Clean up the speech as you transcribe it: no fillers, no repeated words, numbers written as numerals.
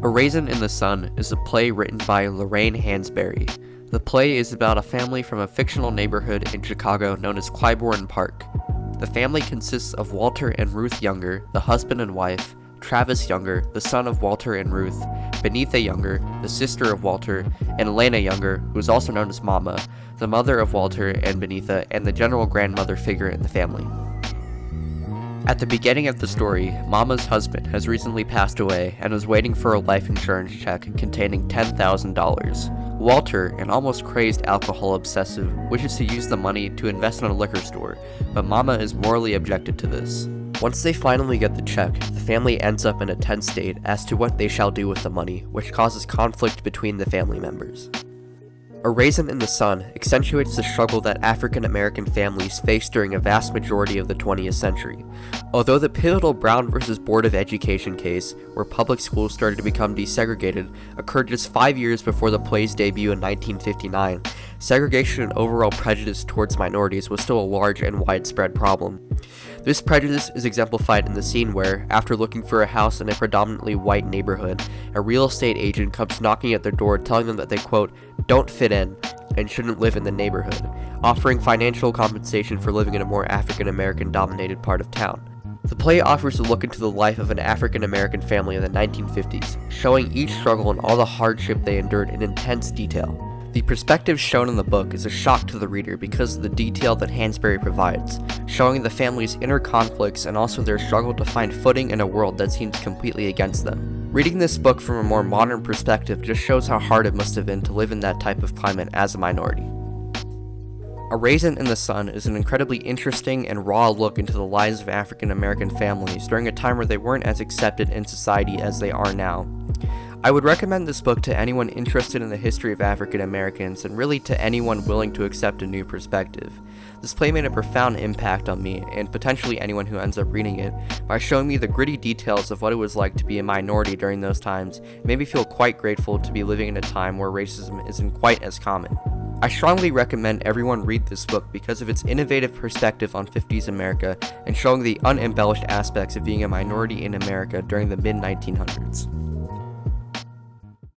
A Raisin in the Sun is a play written by Lorraine Hansberry. The play is about a family from a fictional neighborhood in Chicago known as Clybourne Park. The family consists of Walter and Ruth Younger, the husband and wife, Travis Younger, the son of Walter and Ruth, Benitha Younger, the sister of Walter, and Elena Younger, who is also known as Mama, the mother of Walter and Benitha, and the general grandmother figure in the family. At the beginning of the story, Mama's husband has recently passed away and is waiting for a life insurance check containing $10,000. Walter, an almost crazed alcohol obsessive, wishes to use the money to invest in a liquor store, but Mama is morally objected to this. Once they finally get the check, the family ends up in a tense state as to what they shall do with the money, which causes conflict between the family members. A Raisin in the Sun accentuates the struggle that African American families faced during a vast majority of the 20th century. Although the pivotal Brown v. Board of Education case, where public schools started to become desegregated, occurred just 5 years before the play's debut in 1959, segregation and overall prejudice towards minorities was still a large and widespread problem. This prejudice is exemplified in the scene where, after looking for a house in a predominantly white neighborhood, a real estate agent comes knocking at their door telling them that they, quote, don't fit in and shouldn't live in the neighborhood, offering financial compensation for living in a more African American dominated part of town. The play offers a look into the life of an African American family in the 1950s, showing each struggle and all the hardship they endured in intense detail. The perspective shown in the book is a shock to the reader because of the detail that Hansberry provides, showing the family's inner conflicts and also their struggle to find footing in a world that seems completely against them. Reading this book from a more modern perspective just shows how hard it must have been to live in that type of climate as a minority. A Raisin in the Sun is an incredibly interesting and raw look into the lives of African American families during a time where they weren't as accepted in society as they are now. I would recommend this book to anyone interested in the history of African Americans and really to anyone willing to accept a new perspective. This play made a profound impact on me and potentially anyone who ends up reading it by showing me the gritty details of what it was like to be a minority during those times. It made me feel quite grateful to be living in a time where racism isn't quite as common. I strongly recommend everyone read this book because of its innovative perspective on 50s America and showing the unembellished aspects of being a minority in America during the mid-1900s.